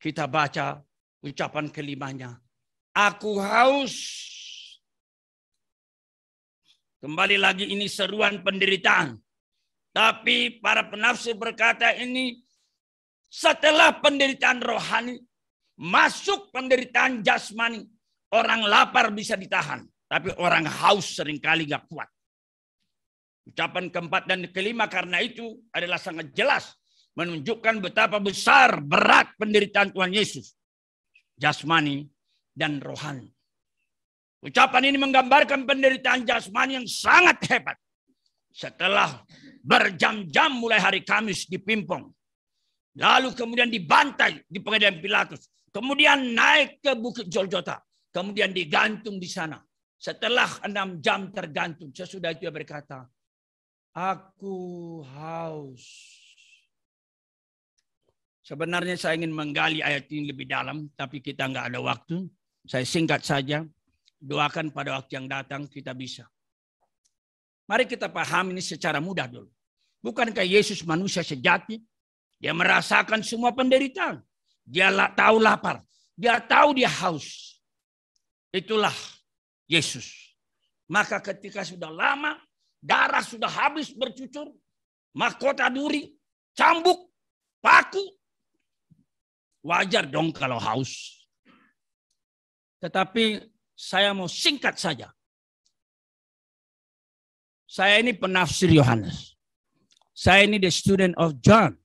Kita baca ucapan kelimanya. Aku haus. Kembali lagi ini seruan penderitaan. Tapi para penafsir berkata ini setelah penderitaan rohani, masuk penderitaan jasmani. Orang lapar bisa ditahan. Tapi orang haus seringkali gak kuat. Ucapan keempat dan kelima karena itu adalah sangat jelas. Menunjukkan betapa besar, berat penderitaan Tuhan Yesus. Jasmani dan rohani. Ucapan ini menggambarkan penderitaan jasmani yang sangat hebat. Setelah berjam-jam mulai hari Kamis dipimpong. Lalu kemudian dibantai di pengadilan Pilatus. Kemudian naik ke Bukit Golgota. Kemudian digantung di sana. Setelah 6 jam tergantung. Sesudah itu dia berkata, aku haus. Sebenarnya saya ingin menggali ayat ini lebih dalam. Tapi kita nggak ada waktu. Saya singkat saja. Doakan pada waktu yang datang kita bisa. Mari kita paham ini secara mudah dulu. Bukankah Yesus manusia sejati? Dia merasakan semua penderitaan. Dia tahu lapar. Dia tahu dia haus. Itulah Yesus. Maka ketika sudah lama, darah sudah habis bercucur, mahkota duri, cambuk, paku, wajar dong kalau haus. Tetapi saya mau singkat saja. Saya ini penafsir Yohanes. Saya ini the student of John.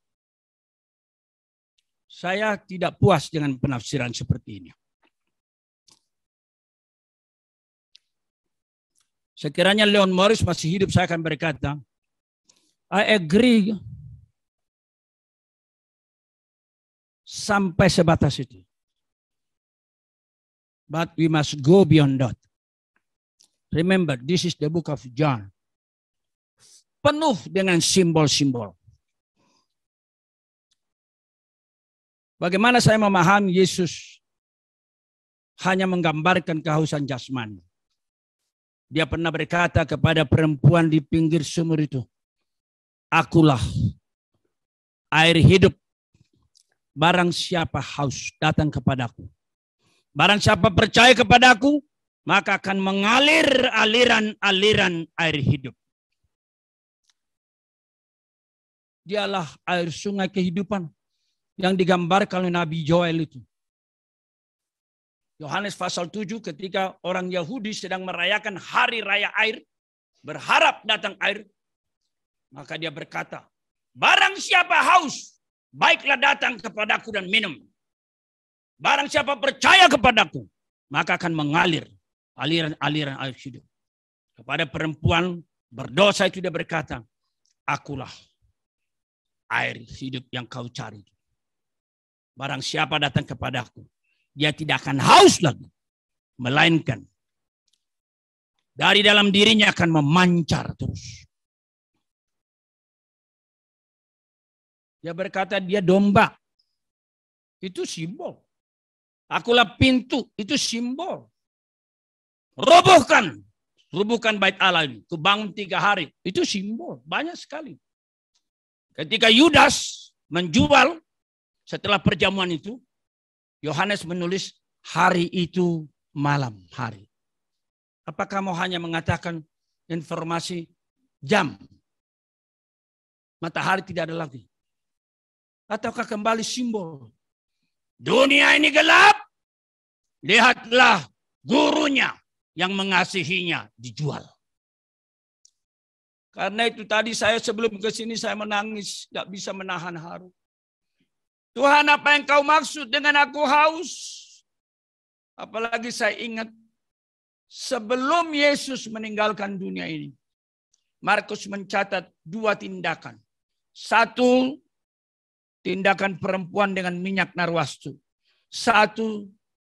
Saya tidak puas dengan penafsiran seperti ini. Sekiranya Leon Morris masih hidup, saya akan berkata, I agree sampai sebatas itu. But we must go beyond that. Remember, this is the book of John. Penuh dengan simbol-simbol. Bagaimana saya memahami Yesus hanya menggambarkan kehausan jasmani. Dia pernah berkata kepada perempuan di pinggir sumur itu, akulah air hidup. Barang siapa haus datang kepadaku. Barang siapa percaya kepadaku, maka akan mengalir aliran-aliran air hidup. Dialah air sungai kehidupan yang digambarkan oleh Nabi Joel itu. Yohanes pasal 7 ketika orang Yahudi sedang merayakan hari raya air, berharap datang air, maka dia berkata, barang siapa haus, baiklah datang kepadaku dan minum. Barang siapa percaya kepadaku, maka akan mengalir aliran-aliran air hidup. Kepada perempuan berdosa itu dia berkata, akulah air hidup yang kau cari. Barang siapa datang kepadaku, dia tidak akan haus lagi. Melainkan dari dalam dirinya akan memancar terus. Dia berkata dia domba. Itu simbol. Akulah pintu. Itu simbol. Robohkan bait Allah ini. Kubangun 3 hari. Itu simbol. Banyak sekali. Ketika Yudas menjual setelah perjamuan itu, Yohanes menulis hari itu malam hari. Apakah mau hanya mengatakan informasi jam? Matahari tidak ada lagi. Ataukah kembali simbol? Dunia ini gelap. Lihatlah gurunya yang mengasihinya dijual. Karena itu tadi saya sebelum ke sini saya menangis. Gak bisa menahan haru. Tuhan, apa yang kau maksud dengan aku haus? Apalagi saya ingat sebelum Yesus meninggalkan dunia ini, Markus mencatat 2 tindakan. 1, tindakan perempuan dengan minyak narwastu. 1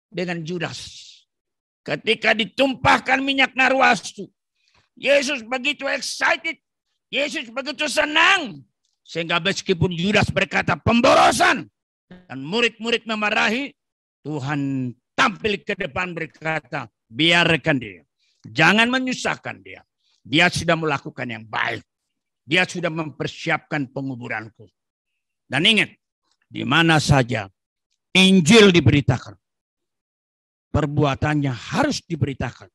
dengan Judas. Ketika ditumpahkan minyak narwastu, Yesus begitu excited. Yesus begitu senang. Sehingga meskipun Yudas berkata pemborosan dan murid-murid memarahi, Tuhan tampil ke depan berkata, biarkan dia. Jangan menyusahkan dia. Dia sudah melakukan yang baik. Dia sudah mempersiapkan penguburanku. Dan ingat, di mana saja Injil diberitakan. Perbuatannya harus diberitakan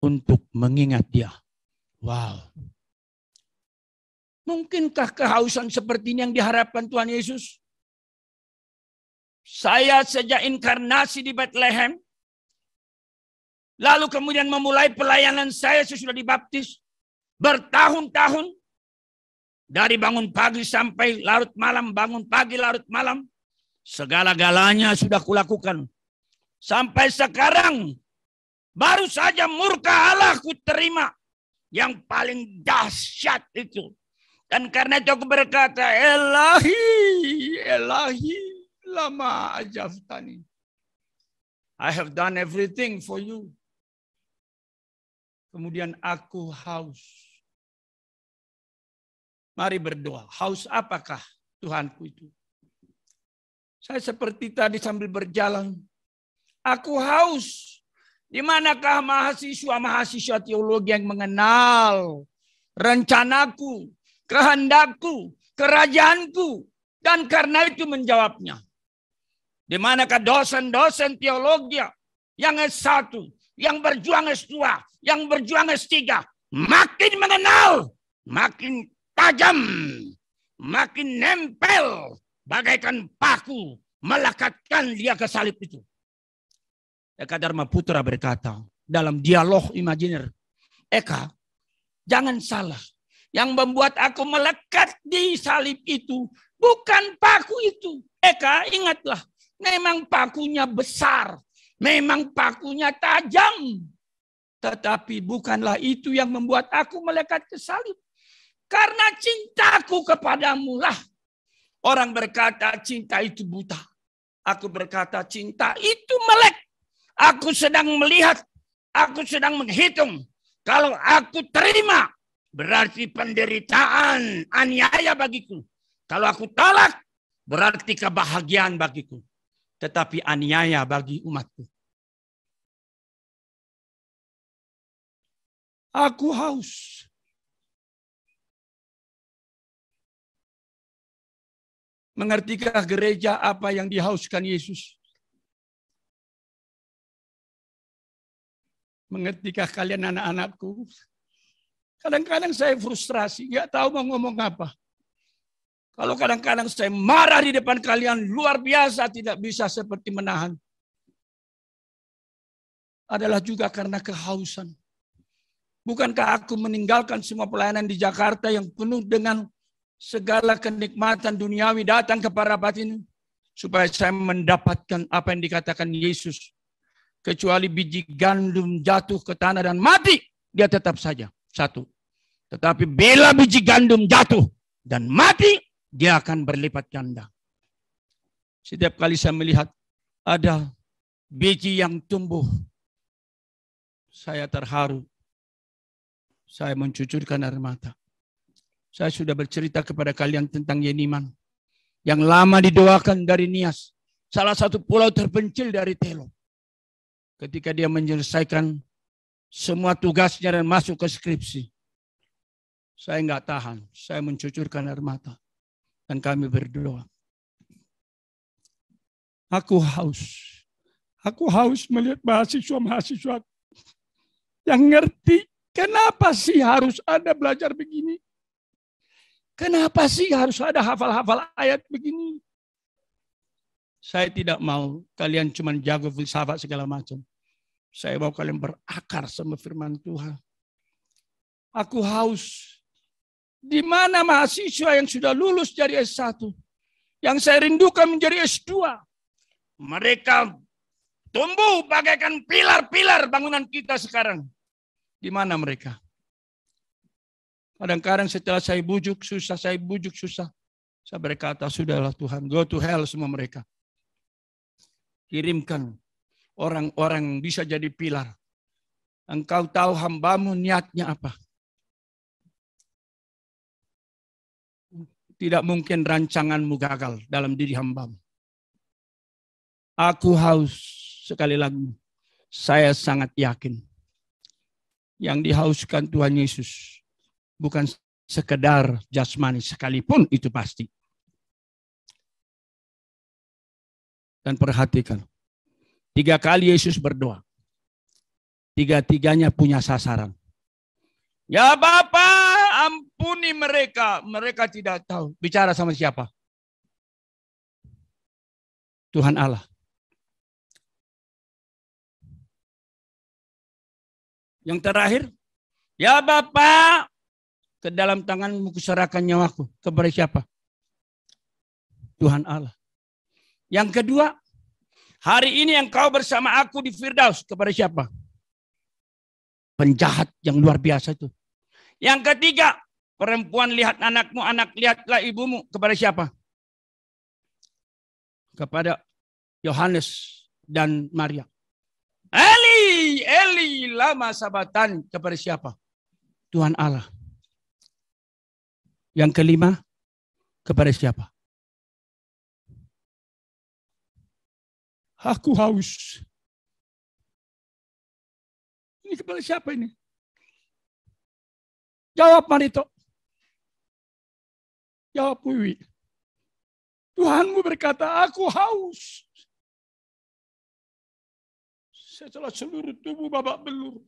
untuk mengingat dia. Wow. Mungkinkah kehausan seperti ini yang diharapkan Tuhan Yesus? Saya sejak inkarnasi di Bethlehem, lalu kemudian memulai pelayanan saya sesudah dibaptis, bertahun-tahun, dari bangun pagi sampai larut malam, bangun pagi larut malam, segala-galanya sudah kulakukan. Sampai sekarang, baru saja murka Allah ku terima. Yang paling dahsyat itu. Dan karena itu aku berkata, Elahi, Elahi, lama ajaftani. I have done everything for you. Kemudian aku haus. Mari berdoa. Haus apakah Tuhanku itu? Saya seperti tadi sambil berjalan. Aku haus. Di manakah mahasiswa-mahasiswa teologi yang mengenal rencanaku, kehendakku, kerajaanku, dan karena itu menjawabnya. Di manakah dosen-dosen teologi yang S1, yang berjuang S2, yang berjuang S3, makin mengenal, makin tajam, makin nempel, bagaikan paku, melekatkan dia ke salib itu. Eka Dharma Putra berkata dalam dialog imajiner, Eka, jangan salah. Yang membuat aku melekat di salib itu bukan paku itu. Eka, ingatlah, memang pakunya besar, memang pakunya tajam. Tetapi bukanlah itu yang membuat aku melekat ke salib. Karena cintaku kepadamu lah. Orang berkata cinta itu buta. Aku berkata cinta itu melek. Aku sedang melihat, aku sedang menghitung. Kalau aku terima, berarti penderitaan, aniaya bagiku. Kalau aku tolak, berarti kebahagiaan bagiku. Tetapi aniaya bagi umatku. Aku haus. Mengertikah gereja apa yang dihauskan Yesus? Mengertikah kalian anak-anakku? Kadang-kadang saya frustrasi, nggak tahu mau ngomong apa. Kalau kadang-kadang saya marah di depan kalian, luar biasa tidak bisa seperti menahan. Adalah juga karena kehausan. Bukankah aku meninggalkan semua pelayanan di Jakarta yang penuh dengan segala kenikmatan duniawi datang kepada batin, supaya saya mendapatkan apa yang dikatakan Yesus. Kecuali biji gandum jatuh ke tanah dan mati, dia tetap saja satu. Tetapi bila biji gandum jatuh dan mati, dia akan berlipat ganda. Setiap kali saya melihat ada biji yang tumbuh, saya terharu. Saya mencucurkan air mata. Saya sudah bercerita kepada kalian tentang Yeniman yang lama didoakan dari Nias, salah satu pulau terpencil dari Teluk. Ketika dia menyelesaikan semua tugasnya dan masuk ke skripsi, saya nggak tahan. Saya mencucurkan air mata. Dan kami berdoa. Aku haus. Aku haus melihat mahasiswa-mahasiswa yang ngerti kenapa sih harus ada belajar begini. Kenapa sih harus ada hafal-hafal ayat begini. Saya tidak mau kalian cuma jago filsafat segala macam. Saya mau kalian berakar sama firman Tuhan. Aku haus. Di mana mahasiswa yang sudah lulus dari S1? Yang saya rindukan menjadi S2. Mereka tumbuh bagaikan pilar-pilar bangunan kita sekarang. Di mana mereka? Kadang-kadang setelah saya bujuk susah, saya berkata, sudahlah Tuhan, go to hell semua mereka. Kirimkan orang-orang bisa jadi pilar. Engkau tahu hambamu niatnya apa. Tidak mungkin rancanganmu gagal dalam diri hambamu. Aku haus, sekali lagi, saya sangat yakin. Yang dihauskan Tuhan Yesus bukan sekedar jasmani, sekalipun itu pasti. Dan perhatikan. 3 kali Yesus berdoa. 3-tiganya punya sasaran. Ya Bapa, ampuni mereka. Mereka tidak tahu. Bicara sama siapa? Tuhan Allah. Yang terakhir, ya Bapa, ke dalam tanganmu kuserahkan nyawaku. Kepada siapa? Tuhan Allah. Yang kedua, hari ini engkau bersama aku di Firdaus. Kepada siapa? Penjahat yang luar biasa itu. Yang ketiga, perempuan lihat anakmu, anak lihatlah ibumu. Kepada siapa? Kepada Yohanes dan Maria. Eli, Eli, lama sabatan. Kepada siapa? Tuhan Allah. Yang kelima, kepada siapa? Aku haus. Ini kepada siapa ini? Jawab Marito. Jawab Wiwi. Tuhanmu berkata, aku haus. Setelah seluruh tubuh babak belur.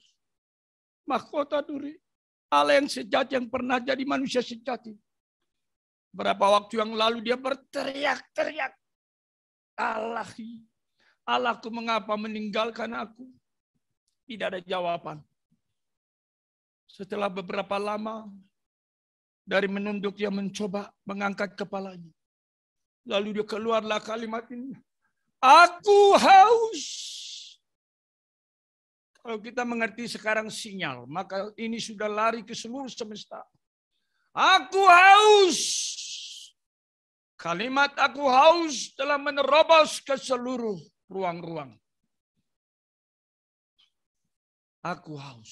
Mahkota duri. Allah yang sejati, yang pernah jadi manusia sejati. Berapa waktu yang lalu dia berteriak-teriak. Allahku mengapa meninggalkan aku? Tidak ada jawaban. Setelah beberapa lama, dari menunduk dia mencoba mengangkat kepalanya. Lalu dia keluarlah kalimat ini. Aku haus. Kalau kita mengerti sekarang sinyal, maka ini sudah lari ke seluruh semesta. Aku haus. Kalimat aku haus telah menerobos ke seluruh ruang-ruang. Aku haus.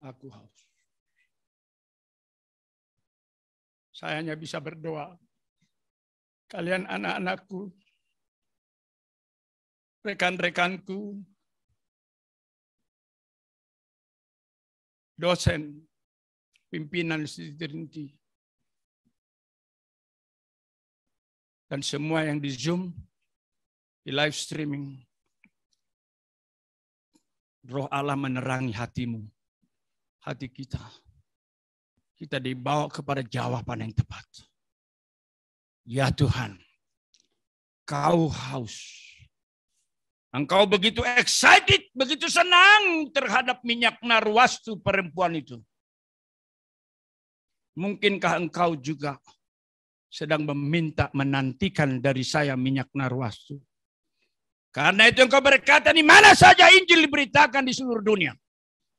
Aku haus. Saya hanya bisa berdoa. Kalian anak-anakku, rekan-rekanku, dosen, pimpinan Trinity, dan semua yang di Zoom, di live streaming, Roh Allah menerangi hatimu, hati kita. Kita dibawa kepada jawaban yang tepat. Ya Tuhan, Kau haus. Engkau begitu excited, begitu senang terhadap minyak narwastu perempuan itu. Mungkinkah engkau juga sedang meminta, menantikan dari saya minyak narwastu? Karena itu engkau berkata, di mana saja Injil diberitakan di seluruh dunia,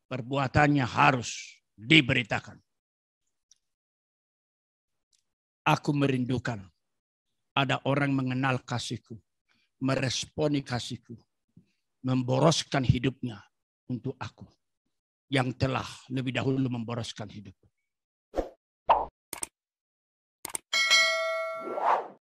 perbuatannya harus diberitakan. Aku merindukan ada orang mengenal kasihku, meresponi kasihku, memboroskan hidupnya untuk aku yang telah lebih dahulu memboroskan hidupku.